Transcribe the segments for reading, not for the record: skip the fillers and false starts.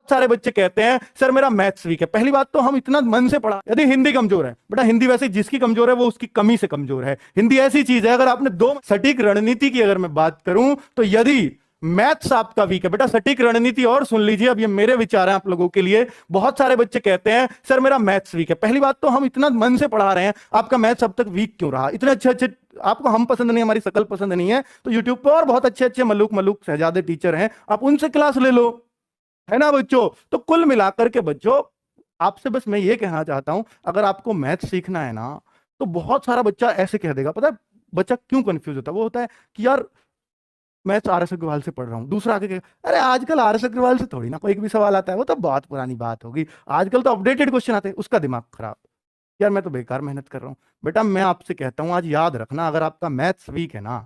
सारे बच्चे कहते हैं सर मेरा मैथ्स वीक है। पहली बात तो हम इतना मन से पढ़ा, यदि हिंदी कमजोर है बेटा, हिंदी वैसे जिसकी कमजोर है वो उसकी कमी से कमजोर है। हिंदी ऐसी चीज है, अगर आपने दो सटीक रणनीति की अगर मैं बात करूं तो यदि मैथ्स आपका वीक है बेटा, सटीक रणनीति और सुन लीजिए, अब ये मेरे विचार हैं आप लोगों के लिए। बहुत सारे बच्चे कहते हैं सर मेरा मैथ्स वीक है। पहली बात तो हम इतना मन से पढ़ा रहे हैं, आपका मैथ्स अब तक वीक क्यों रहा? इतने अच्छे अच्छे आपको हम पसंद नहीं, हमारी शकल पसंद नहीं है, तो यूट्यूब पर और बहुत अच्छे अच्छे मलूक मलूक शहजादे टीचर हैं, आप उनसे क्लास ले लो, है ना बच्चों। तो कुल मिलाकर के बच्चों आपसे बस मैं ये कहना चाहता हूं, अगर आपको मैथ सीखना है ना तो बहुत सारा बच्चा ऐसे कह देगा, पता है बच्चा क्यों कंफ्यूज होता है? वो होता है कि यार मैं तो आर.एस. अग्रवाल से पढ़ रहा हूं, दूसरा आके कहेगा अरे आजकल आर.एस. अग्रवाल से थोड़ी ना कोई भी सवाल आता है, वो तो बहुत पुरानी बात होगी, आजकल तो अपडेटेड क्वेश्चन आते हैं। उसका दिमाग खराब, यार मैं तो बेकार मेहनत कर रहा हूं। बेटा मैं आपसे कहता हूं आज याद रखना, अगर आपका मैथ्स वीक है ना,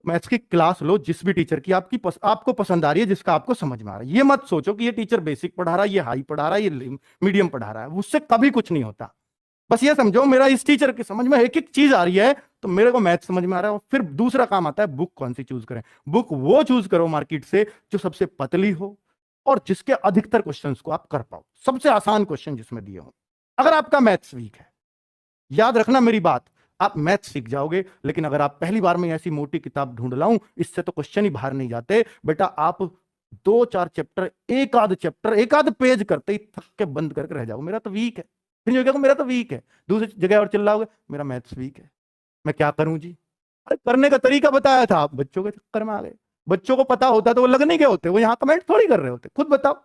मैथ्स की क्लास लो जिस भी टीचर की आपको पसंद आ रही है, जिसका आपको समझ में आ रहा है। ये मत सोचो कि ये टीचर बेसिक पढ़ा रहा है, ये हाई पढ़ा रहा है, ये मीडियम पढ़ा रहा है, उससे कभी कुछ नहीं होता। बस ये समझो मेरा इस टीचर की समझ में एक एक चीज आ रही है तो मेरे को मैथ समझ में आ रहा है। और फिर दूसरा काम आता है बुक कौन सी चूज करें। बुक वो चूज करो मार्केट से जो सबसे पतली हो और जिसके अधिकतर क्वेश्चंस को आप कर पाओ, सबसे आसान क्वेश्चन जिसमें दिए हो। अगर आपका मैथ्स वीक है, याद रखना मेरी बात, आप मैथ सीख जाओगे, लेकिन अगर आप पहली बार में ऐसी मोटी किताब ढूंढ लाऊं, इससे तो क्वेश्चन ही बाहर नहीं जाते बेटा। आप 2-4 चैप्टर, एक आध पेज करते ही थक के बंद करके रह जाओ, मेरा तो वीक है। फिर जो कहोगे मेरा तो वीक है, दूसरी जगह और चिल्लाओगे मेरा मैथ्स वीक है, मैं क्या करूं जी? अरे करने का तरीका बताया था, आप बच्चों के चक्कर में आ गए। बच्चों को पता होता तो वो लग नहीं गए होते, वो यहां कमेंट थोड़ी कर रहे होते, खुद बताओ।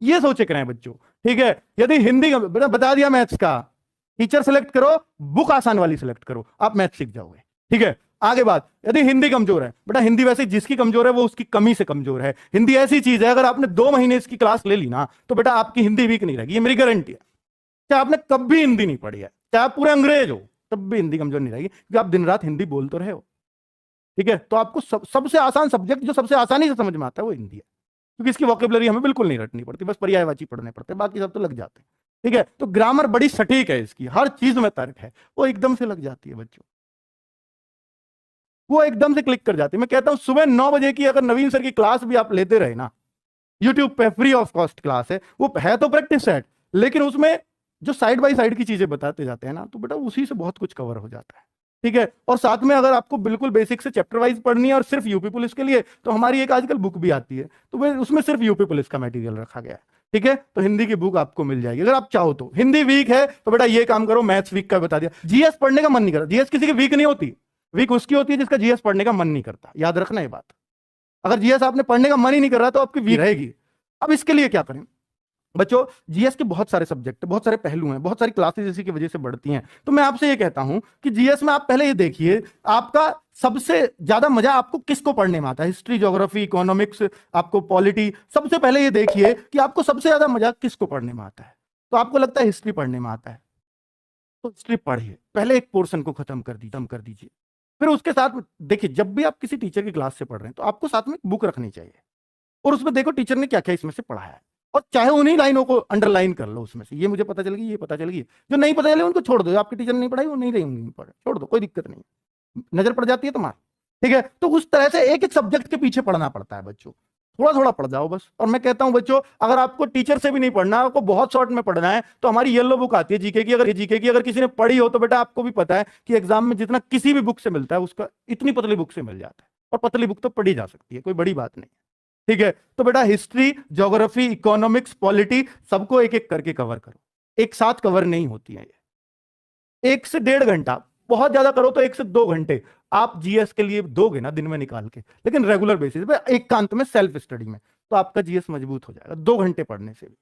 ये सोचे करें बच्चों, ठीक है। यदि हिंदी का बता दिया मैथ्स का, टीचर सेलेक्ट करो, बुक आसान वाली सेलेक्ट करो, आप मैथ सीख जाओगे, ठीक है। आगे बात, यदि हिंदी कमजोर है बेटा, हिंदी वैसे जिसकी कमजोर है वो उसकी कमी से कमजोर है। हिंदी ऐसी चीज है, अगर आपने 2 महीने इसकी क्लास ले ली ना तो बेटा आपकी हिंदी वीक नहीं रहेगी, ये मेरी गारंटी है। चाहे आपने कभी हिंदी नहीं पढ़ी है, चाहे आप पूरे अंग्रेज हो, तब भी हिंदी कमजोर नहीं रहेगी, क्योंकि आप दिन रात हिंदी बोल तो रहे हो, ठीक है। तो आपको सबसे आसान सब्जेक्ट जो सबसे आसानी से समझ में आता है वो हिंदी है, क्योंकि इसकी वोकेबलरी हमें बिल्कुल नहीं रटनी पड़ती, बस पर्यायवाची पढ़ने पड़ते, बाकी सब तो लग जाते हैं, ठीक है। तो ग्रामर बड़ी सटीक है इसकी, हर चीज में तर्क है, वो एकदम से लग जाती है बच्चों, वो एकदम से क्लिक कर जाती है। मैं कहता हूं सुबह 9 बजे की अगर नवीन सर की क्लास भी आप लेते रहे ना, यूट्यूब पे फ्री ऑफ कॉस्ट क्लास है, वो है तो प्रैक्टिस सेट, लेकिन उसमें जो साइड बाय साइड की चीजें बताते जाते हैं ना, तो बेटा उसी से बहुत कुछ कवर हो जाता है, ठीक है। और साथ में अगर आपको बिल्कुल बेसिक से चैप्टर वाइज पढ़नी है और सिर्फ यूपी पुलिस के लिए, तो हमारी एक आजकल बुक भी आती है, तो उसमें सिर्फ यूपी पुलिस का मटेरियल रखा गया है, ठीक है। तो हिंदी की बुक आपको मिल जाएगी अगर आप चाहो तो। हिंदी वीक है तो बेटा ये काम करो, मैथ्स वीक का बता दिया। जीएस पढ़ने का मन नहीं करता, जीएस किसी की वीक नहीं होती, वीक उसकी होती है जिसका जीएस पढ़ने का मन नहीं करता, याद रखना ये बात। अगर जीएस आपने पढ़ने का मन ही नहीं कर रहा तो आपकी वीक रहेगी। अब इसके लिए क्या करें बच्चों, जीएस के बहुत सारे सब्जेक्ट, बहुत सारे पहलू हैं, बहुत सारी क्लासेस इसी की वजह से बढ़ती हैं। तो मैं आपसे ये कहता हूं कि जीएस में आप पहले ये देखिए आपका सबसे ज्यादा मजा आपको किसको पढ़ने में आता है, हिस्ट्री, ज्योग्राफी, इकोनॉमिक्स, आपको पॉलिटी। सबसे पहले ये देखिए कि आपको सबसे ज्यादा मजा किसको पढ़ने में आता है। तो आपको लगता है हिस्ट्री पढ़ने में आता है, तो हिस्ट्री पढ़िए, पहले एक पोर्शन को खत्म कर दीजिए। फिर उसके साथ देखिए, जब भी आप किसी टीचर की क्लास से पढ़ रहे हैं तो आपको साथ में बुक रखनी चाहिए, और उसमें देखो टीचर ने क्या क्या इसमें से पढ़ाया है, और चाहे उन्हीं लाइनों को अंडरलाइन कर लो उसमें से, ये मुझे पता चल गई, ये पता चल गई। जो नहीं पता चले उनको छोड़ दो, आपके टीचर ने नहीं पढ़ाई वो नहीं रहेंगे, छोड़ दो, कोई दिक्कत नहीं, नजर पड़ जाती है तुम्हारी, ठीक है। तो उस तरह से एक एक सब्जेक्ट के पीछे पढ़ना पड़ता है बच्चों, थोड़ा थोड़ा पढ़ जाओ बस। और मैं कहता हूं बच्चों, अगर आपको टीचर से भी नहीं पढ़ना, आपको बहुत शॉर्ट में पढ़ना है, तो हमारी येलो बुक आती है जीके की, अगर किसी ने पढ़ी हो तो बेटा आपको भी पता है कि एग्जाम में जितना किसी भी बुक से मिलता है उसका इतनी पतली बुक से मिल जाता है, और पतली बुक तो पढ़ी जा सकती है, कोई बड़ी बात नहीं, ठीक है। तो बेटा हिस्ट्री, ज्योग्राफी, इकोनॉमिक्स, पॉलिटी सबको एक एक करके कवर करो, एक साथ कवर नहीं होती है ये। 1 से 1.5 घंटा, बहुत ज्यादा करो तो 1 से 2 घंटे आप जीएस के लिए दोगे ना दिन में निकाल के, लेकिन रेगुलर बेसिस पे एकांत में सेल्फ स्टडी में, तो आपका जीएस मजबूत हो जाएगा 2 घंटे पढ़ने से भी,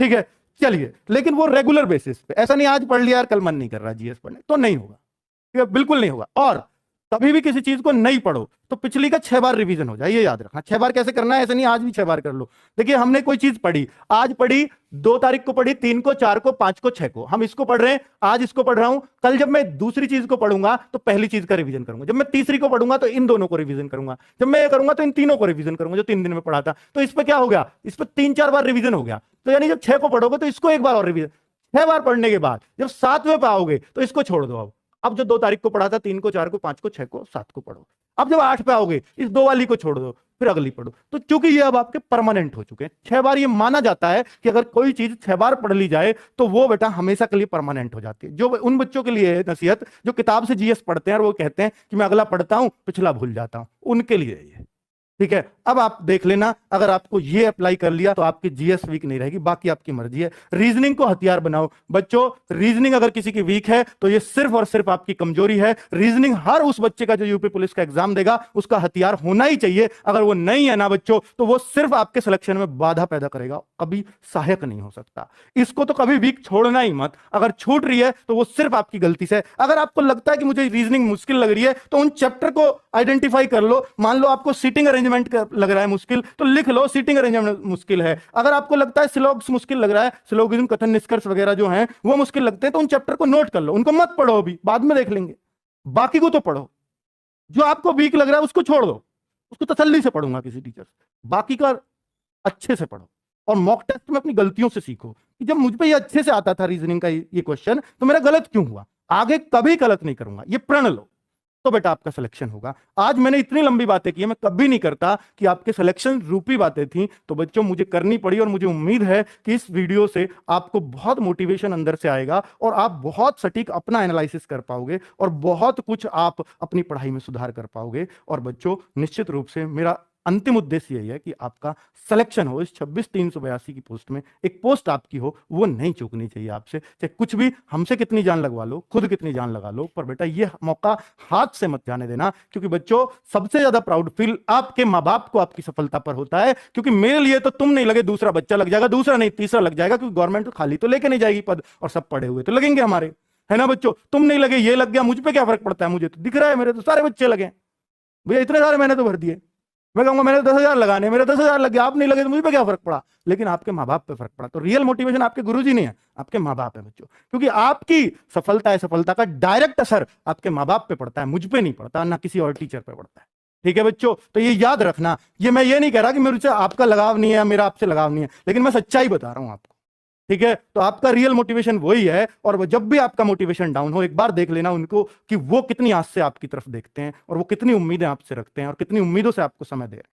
ठीक है। चलिए, लेकिन वो रेगुलर बेसिस पे, ऐसा नहीं आज पढ़ लिया यार कल मन नहीं कर रहा जीएस पढ़ने, तो नहीं होगा, ठीक है, बिल्कुल नहीं होगा। और कभी भी किसी चीज को नहीं पढ़ो तो पिछली का 6 बार रिवीजन हो जाए, ये याद रखना। 6 बार कैसे करना है, ऐसे नहीं आज भी 6 बार कर लो। देखिए हमने कोई चीज पढ़ी, आज पढ़ी, 2 तारीख को पढ़ी, 3 को, 4 को, 5 को, 6 को, हम इसको पढ़ रहे हैं, आज इसको पढ़ रहा हूं। कल जब मैं दूसरी चीज को पढ़ूंगा तो पहली चीज का रिवीजन करूंगा, जब मैं तीसरी को पढ़ूंगा तो इन दोनों को रिवीजन करूंगा, जब मैं ये करूंगा तो इन तीनों को रिवीजन करूंगा जो 3 दिन में पढ़ा था। तो इस पर क्या हो गया, इस पर 3-4 बार रिवीजन हो गया। तो यानी जब 6 को पढ़ोगे तो इसको एक बार और रिवीजन, 6 बार पढ़ने के बाद जब 7वें पे आओगे तो इसको छोड़ दो, अब अब जो 2 तारीख को पढ़ा था 3 को, 4 को, 5 को, 6 को, 7 को पढ़ो। अब जब 8 पे आओगे इस 2 वाली को छोड़ दो, फिर अगली पढ़ो। तो चूंकि ये अब आपके परमानेंट हो चुके हैं, 6 बार ये माना जाता है कि अगर कोई चीज 6 बार पढ़ ली जाए तो वो बेटा हमेशा के लिए परमानेंट हो जाती है। जो उन बच्चों के लिए है नसीहत जो किताब से जीएस पढ़ते हैं और वो कहते हैं कि मैं अगला पढ़ता हूं पिछला भूल जाता हूं, उनके लिए ये ठीक है। अब आप देख लेना, अगर आपको ये अप्लाई कर लिया तो आपकी जीएस वीक नहीं रहेगी, बाकी आपकी मर्जी है। रीजनिंग को हथियार बनाओ बच्चों। रीजनिंग अगर किसी की वीक है तो ये सिर्फ और सिर्फ आपकी कमजोरी है। रीजनिंग हर उस बच्चे का जो यूपी पुलिस का एग्जाम देगा उसका हथियार होना ही चाहिए। अगर वो नहीं है ना बच्चों तो वो सिर्फ आपके सिलेक्शन में बाधा पैदा करेगा, कभी सहायक नहीं हो सकता। इसको तो कभी वीक छोड़ना ही मत। अगर छूट रही है तो वो सिर्फ आपकी गलती से। अगर आपको लगता है कि मुझे रीजनिंग मुश्किल लग रही है तो उन चैप्टर को आइडेंटिफाई कर लो। मान लो आपको सीटिंग अरेंजमेंट लग रहा है मुश्किल तो लिख लो सीटिंग अरेंजमेंट मुश्किल है। अगर आपको लगता है सिलोग्स मुश्किल लग रहा है, सिलोगिज्म, कथन, निष्कर्ष वगैरह जो हैं वो मुश्किल लगते हैं तो उन चैप्टर को नोट कर लो, उनको मत पढ़ो, अभी बाद में देख लेंगे। बाकी को तो पढ़ो। जो आपको वीक लग रहा है उसको छोड़ दो, उसको तसल्ली से पढ़ूंगा किसी टीचर से। बाकी का अच्छे से पढ़ो और मॉक टेस्ट में अपनी गलतियों से सीखो कि जब मुझ पे ये अच्छे से आता था रीजनिंग का ये क्वेश्चन तो मेरा गलत क्यों हुआ, आगे कभी गलत नहीं करूंगा, ये प्रण लो तो बेटा आपका सिलेक्शन होगा। आज मैंने इतनी लंबी बातें की है, मैं कभी नहीं करता कि आपके सिलेक्शन रूपी बातें थी, तो बच्चों मुझे करनी पड़ी और मुझे उम्मीद है कि इस वीडियो से आपको बहुत मोटिवेशन अंदर से आएगा और आप बहुत सटीक अपना एनालिसिस कर पाओगे और बहुत कुछ आप अपनी पढ़ाई में सुधार कर पाओगे। और बच्चों निश्चित रूप से मेरा अंतिम उद्देश्य यही है कि आपका सिलेक्शन हो इस 26,382 की पोस्ट में। एक पोस्ट आपकी हो, वो नहीं चूकनी चाहिए आपसे, चाहे कुछ भी, हमसे कितनी जान लगवा लो, खुद कितनी जान लगा लो, पर बेटा ये मौका हाथ से मत जाने देना। क्योंकि बच्चों सबसे ज्यादा प्राउड फील आपके माँ बाप को आपकी सफलता पर होता है। क्योंकि मेरे लिए तो तुम नहीं लगे, दूसरा बच्चा लग जाएगा, दूसरा नहीं तीसरा लग जाएगा, क्योंकि गवर्नमेंट खाली तो लेके नहीं जाएगी पद, और सब पढ़े हुए तो लगेंगे हमारे, है ना बच्चों। तुम नहीं लगे, ये लग गया, मुझ पर क्या फर्क पड़ता है, मुझे तो दिख रहा है, मेरे तो सारे बच्चे लगे भैया, इतने सारे मैंने तो भर दिए। मैं कहूंगा मैंने 10,000 लगाने, मेरे 10,000 लग गए, आप नहीं लगे तो मुझे पे क्या फर्क पड़ा, लेकिन आपके माँ बाप पे फर्क पड़ा। तो रियल मोटिवेशन आपके गुरुजी नहीं है, आपके माँ बाप है बच्चों। क्योंकि आपकी सफलता का डायरेक्ट असर आपके माँ बाप पे पड़ता है, मुझ पे नहीं पड़ता, ना किसी और टीचर पे पड़ता है। ठीक है बच्चों, तो ये याद रखना। ये मैं ये नहीं कह रहा कि मेरे से आपका लगाव नहीं है, मेरा आपसे लगाव नहीं है, लेकिन मैं सच्चाई बता रहा हूं आपको। ठीक है, तो आपका रियल मोटिवेशन वही है। और जब भी आपका मोटिवेशन डाउन हो, एक बार देख लेना उनको कि वो कितनी आस से आपकी तरफ देखते हैं और वो कितनी उम्मीदें आपसे रखते हैं और कितनी उम्मीदों से आपको समय दे रहे हैं।